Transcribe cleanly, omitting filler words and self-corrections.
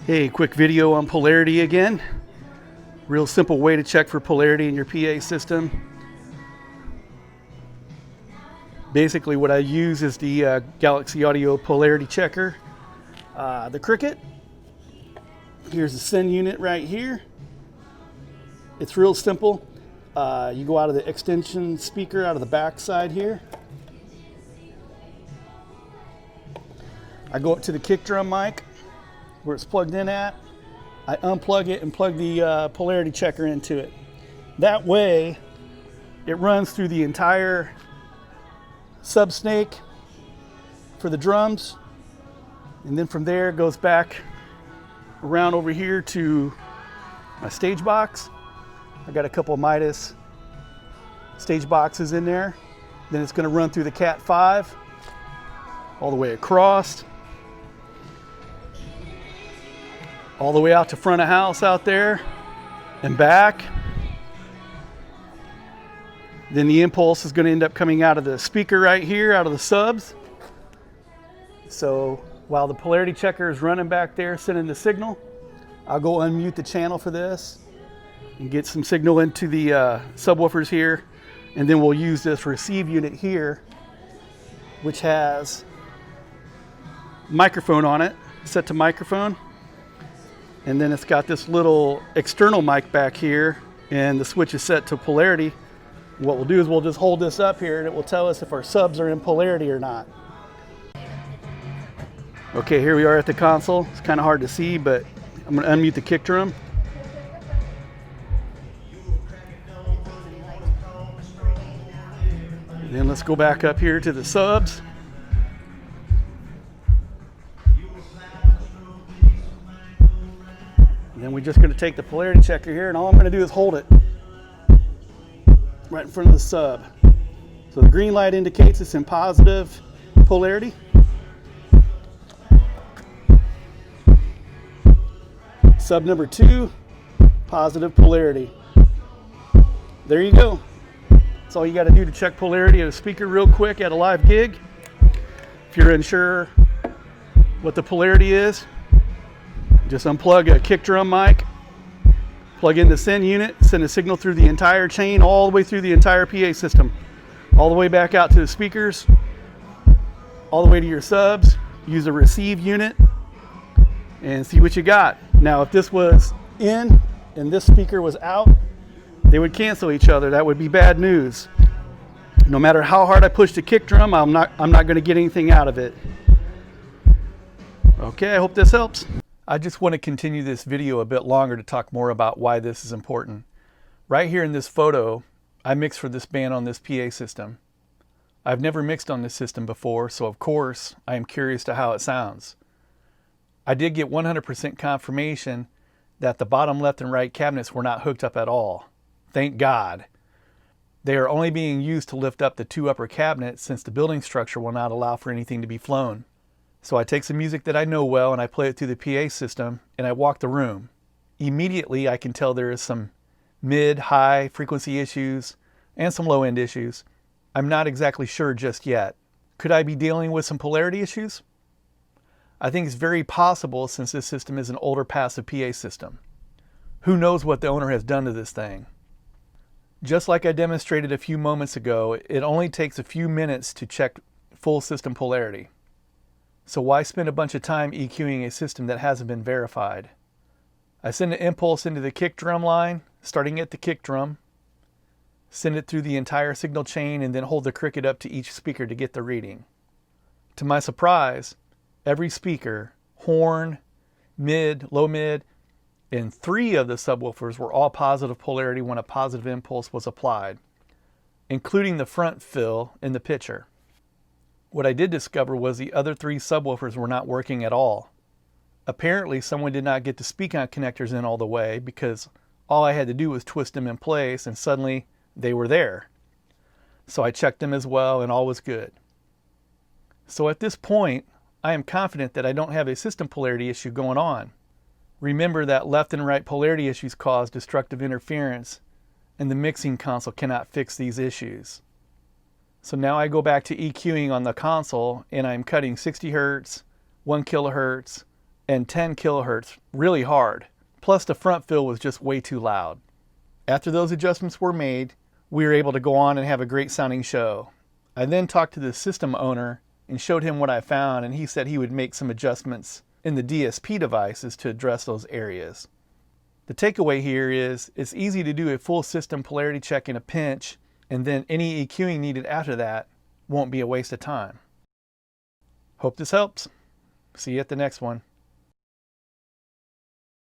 Hey, quick video on polarity again. Real simple way to check for polarity in your PA system. Basically what I use is the Galaxy Audio Polarity Checker. The Cricket. Here's the send unit right here. It's real simple. You go out of the extension speaker out of the back side here. I go up to the kick drum mic where it's plugged in at. I unplug it and plug the polarity checker into it. That way it runs through the entire sub snake for the drums, and then from there it goes back around over here to my stage box. I got a couple of Midas stage boxes in there. Then it's going to run through the Cat 5 all the way across, all the way out to front of house out there and back. Then the impulse is going to end up coming out of the speaker right here, out of the subs. So while the polarity checker is running back there sending the signal, I'll go unmute the channel for this and get some signal into the subwoofers here. And then we'll use this receive unit here, which has microphone on it, set to microphone. And then it's got this little external mic back here, and the switch is set to polarity. What we'll do is we'll just hold this up here and it will tell us if our subs are in polarity or not. Okay, here we are at the console. It's kind of hard to see, but I'm going to unmute the kick drum. And then let's go back up here to the subs. And then we're just going to take the polarity checker here, and all I'm going to do is hold it right in front of the sub. So the green light indicates it's in positive polarity. Sub number 2, positive polarity. There you go. That's all you got to do to check polarity at a speaker real quick at a live gig. If you're unsure what the polarity is, just unplug a kick drum mic, plug in the send unit, send a signal through the entire chain, all the way through the entire PA system, all the way back out to the speakers, all the way to your subs. Use a receive unit and see what you got. Now, if this was in and this speaker was out, they would cancel each other. That would be bad news. No matter how hard I push the kick drum, I'm not going to get anything out of it. Okay, I hope this helps. I just want to continue this video a bit longer to talk more about why this is important. Right here in this photo, I mixed for this band on this PA system. I've never mixed on this system before, so of course I am curious to how it sounds. I did get 100% confirmation that the bottom left and right cabinets were not hooked up at all. Thank God. They are only being used to lift up the 2 upper cabinets since the building structure will not allow for anything to be flown. So I take some music that I know well and I play it through the PA system and I walk the room. Immediately I can tell there is some mid, high frequency issues and some low end issues. I'm not exactly sure just yet. Could I be dealing with some polarity issues? I think it's very possible since this system is an older passive PA system. Who knows what the owner has done to this thing? Just like I demonstrated a few moments ago, it only takes a few minutes to check full system polarity. So why spend a bunch of time EQing a system that hasn't been verified? I send an impulse into the kick drum line, starting at the kick drum, send it through the entire signal chain, and then hold the Cricket up to each speaker to get the reading. To my surprise, every speaker, horn, mid, low mid, and 3 of the subwoofers were all positive polarity when a positive impulse was applied, including the front fill in the pitcher. What I did discover was the other 3 subwoofers were not working at all. Apparently someone did not get the speak-on connectors in all the way because all I had to do was twist them in place and suddenly they were there. So I checked them as well and all was good. So at this point, I am confident that I don't have a system polarity issue going on. Remember that left and right polarity issues cause destructive interference, and the mixing console cannot fix these issues. So now I go back to EQing on the console and I'm cutting 60 Hertz, 1 kilohertz, and 10 kilohertz really hard. Plus the front fill was just way too loud. After those adjustments were made, we were able to go on and have a great sounding show. I then talked to the system owner and showed him what I found, and he said he would make some adjustments in the DSP devices to address those areas. The takeaway here is it's easy to do a full system polarity check in a pinch, and then any EQing needed after that won't be a waste of time. Hope this helps. See you at the next one.